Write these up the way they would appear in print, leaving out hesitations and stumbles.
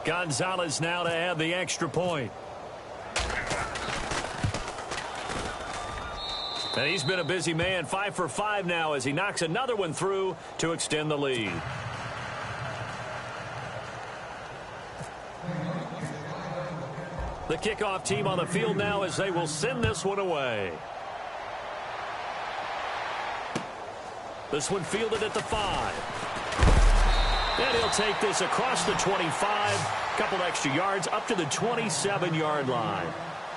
Gonzalez now to add the extra point. And he's been a busy man, 5 for 5 now as he knocks another one through to extend the lead. The kickoff team on the field now as they will send this one away. This one fielded at the 5. And he'll take this across the 25. Couple extra yards up to the 27-yard line.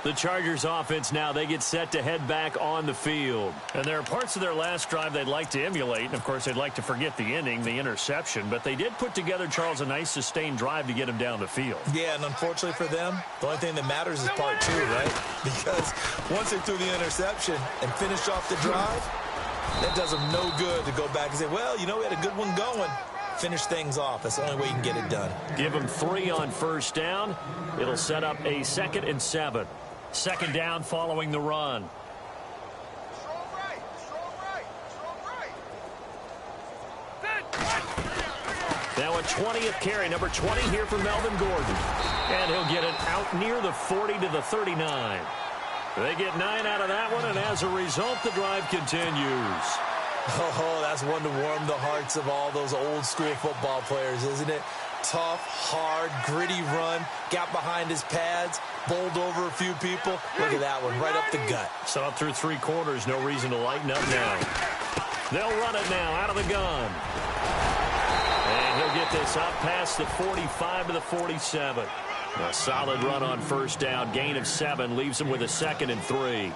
The Chargers offense now, they get set to head back on the field. And there are parts of their last drive they'd like to emulate. And, of course, they'd like to forget the ending, the interception. But they did put together, Charles, a nice sustained drive to get him down the field. Yeah, and unfortunately for them, the only thing that matters is part 2, right? Because once they threw the interception and finished off the drive, that does them no good to go back and say, well, you know, we had a good one going. Finish things off. That's the only way you can get it done. Give him 3 on first down. It'll set up a 2nd and 7. Second down following the run. Now a 20th carry, number 20 here for Melvin Gordon. And he'll get it out near the 40 to the 39. They get 9 out of that one, and as a result, the drive continues. Oh, that's one to warm the hearts of all those old school football players, isn't it? Tough, hard, gritty run, got behind his pads, bowled over a few people. Look at that one, right up the gut. Saw it through 3 quarters, no reason to lighten up now. They'll run it now out of the gun. And he'll get this up past the 45 to the 47. A solid run on first down, gain of 7, leaves him with a 2nd and 3.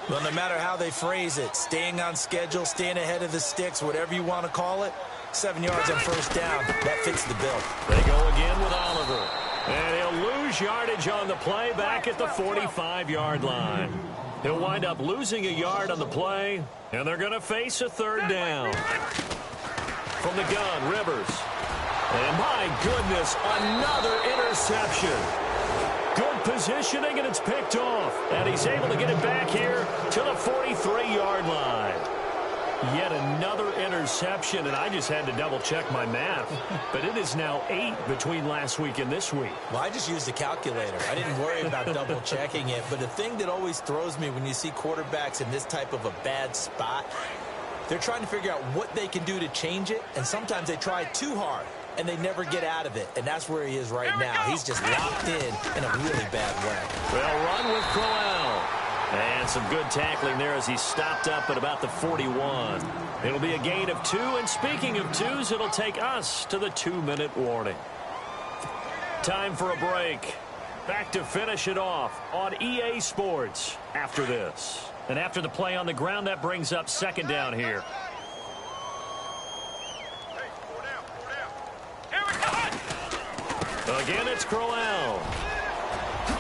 Well, no matter how they phrase it, staying on schedule, staying ahead of the sticks, whatever you want to call it, 7 yards on first down, that fits the bill. They go again with Oliver. And he'll lose yardage on the play back at the 45-yard line. He'll wind up losing a yard on the play, and they're going to face a 3rd down. From the gun, Rivers. And my goodness, another interception. Good positioning, and it's picked off. And he's able to get it back here to the 43-yard line. Yet another interception, and I just had to double-check my math. But it is now 8 between last week and this week. Well, I just used a calculator. I didn't worry about double-checking it. But the thing that always throws me when you see quarterbacks in this type of a bad spot, they're trying to figure out what they can do to change it, and sometimes they try too hard, and they never get out of it. And that's where he is right now. He's just locked in a really bad way. They'll run with Crowell. And some good tackling there as he stopped up at about the 41. It'll be a gain of 2, and speaking of 2s, it'll take us to the 2-minute warning. Time for a break. Back to finish it off on EA Sports after this. And after the play on the ground, that brings up 2nd down here. Again, it's Crowell.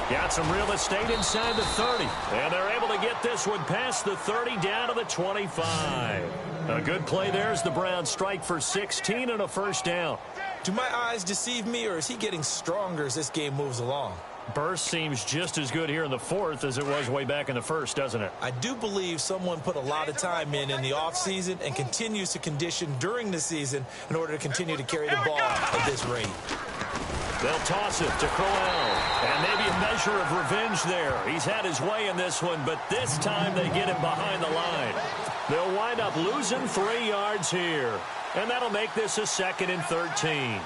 Got some real estate inside the 30. And they're able to get this one past the 30 down to the 25. A good play there as the Browns strike for 16 and a first down. Do my eyes deceive me, or is he getting stronger as this game moves along? Burst seems just as good here in the 4th as it was way back in the 1st, doesn't it? I do believe someone put a lot of time in the offseason and continues to condition during the season in order to continue to carry the ball at this rate. They'll toss it to Crowell. And maybe a measure of revenge there. He's had his way in this one, but this time they get him behind the line. They'll wind up losing 3 yards here. And that'll make this a 2nd and 13.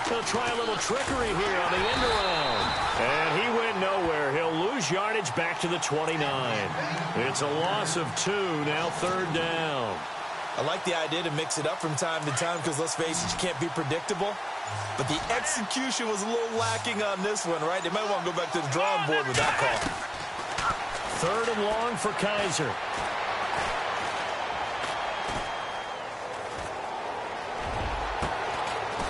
He'll try a little trickery here on the end around. And he went nowhere. He'll lose yardage back to the 29. It's a loss of 2, now 3rd down. I like the idea to mix it up from time to time because, let's face it, you can't be predictable. But the execution was a little lacking on this one, right? They might want to go back to the drawing board with that call. 3rd and long for Kaiser.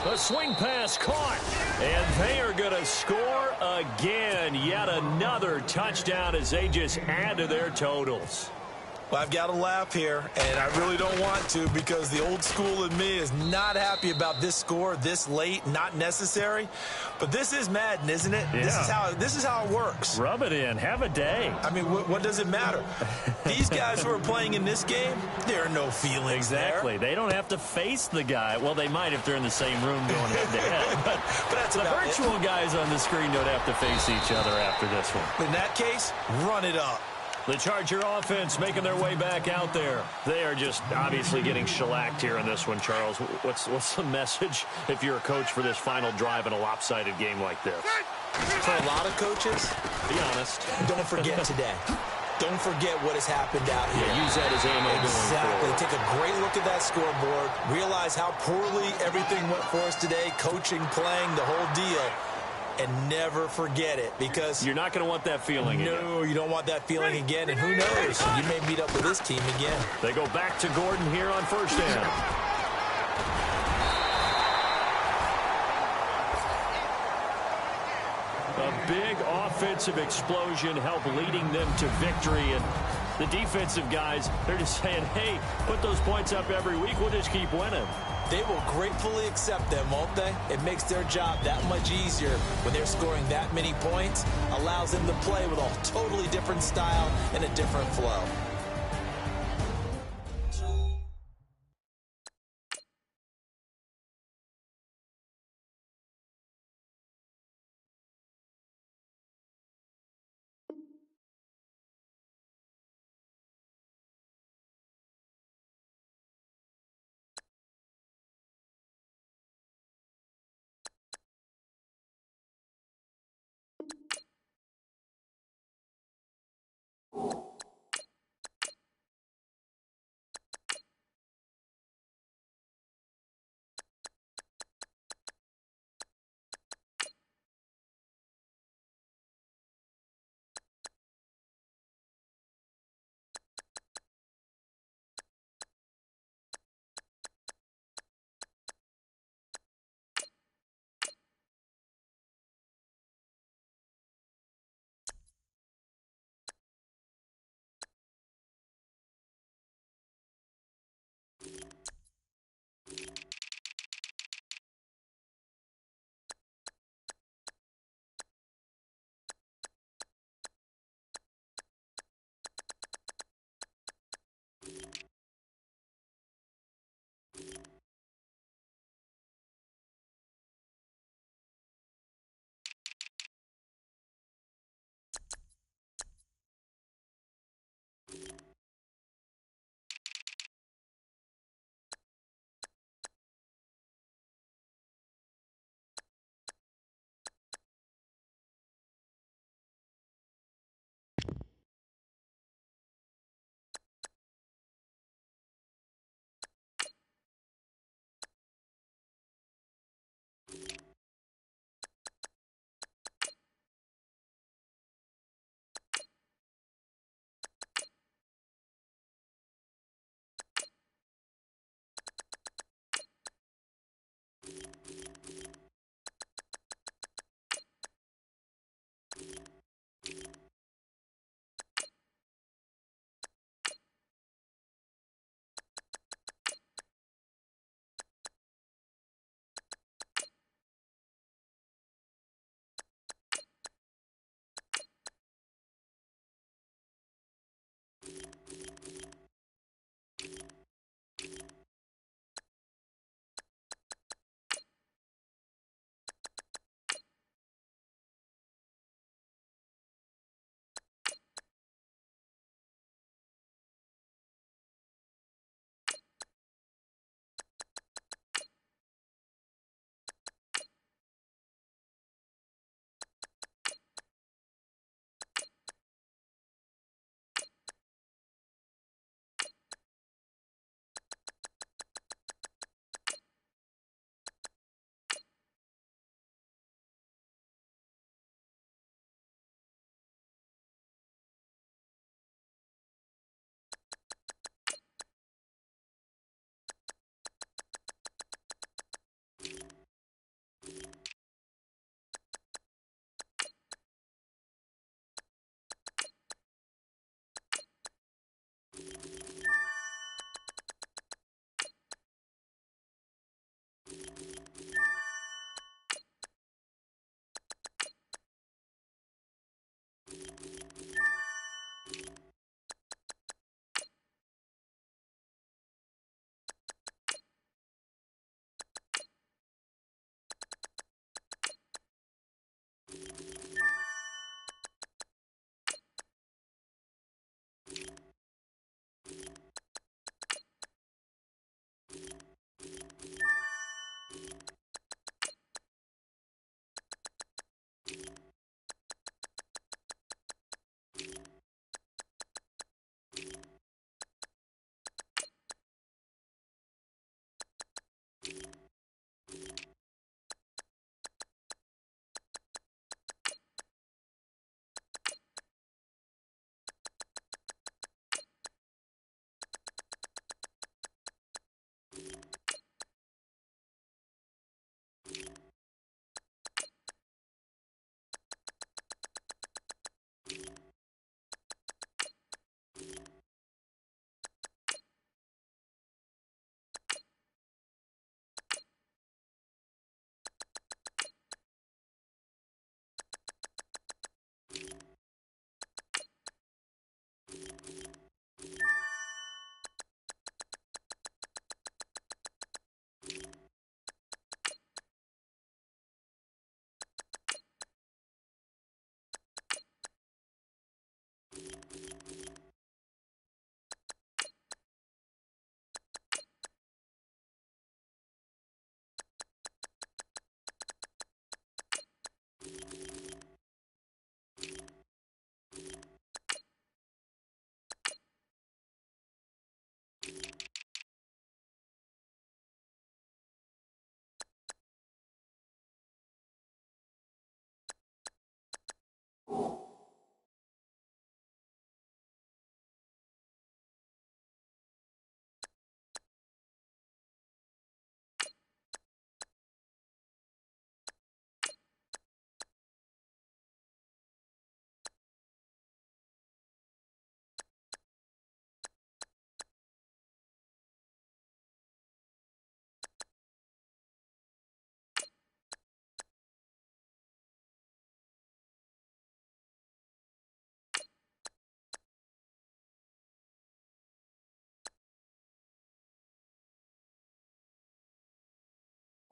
A swing pass caught. And they are going to score again. Yet another touchdown as they just add to their totals. Well, I've got to laugh here, and I really don't want to because the old school in me is not happy about this score this late, not necessary. But this is Madden, isn't it? Yeah. This is how it works. Rub it in. Have a day. I mean, what does it matter? These guys who are playing in this game, there are no feelings exactly. there. They don't have to face the guy. Well, they might if they're in the same room going head-to-head. But that's the about virtual it. Guys on the screen don't have to face each other after this one. In that case, run it up. The Charger offense making their way back out there. They are just obviously getting shellacked here in this one, Charles. What's the message if you're a coach for this final drive in a lopsided game like this? For a lot of coaches, be honest. Don't forget today. Don't forget what has happened out here. Yeah, use that as ammo exactly. going forward. Take a great look at that scoreboard. Realize how poorly everything went for us today. Coaching, playing, the whole deal. And never forget it, because you're not going to want that feeling again. No, you don't want that feeling again, and who knows? You may meet up with this team again. They go back to Gordon here on first down. A big offensive explosion helped leading them to victory, and the defensive guys, they're just saying, hey, put those points up every week, we'll just keep winning. They will gratefully accept them, won't they? It makes their job that much easier when they're scoring that many points, allows them to play with a totally different style and a different flow.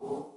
you.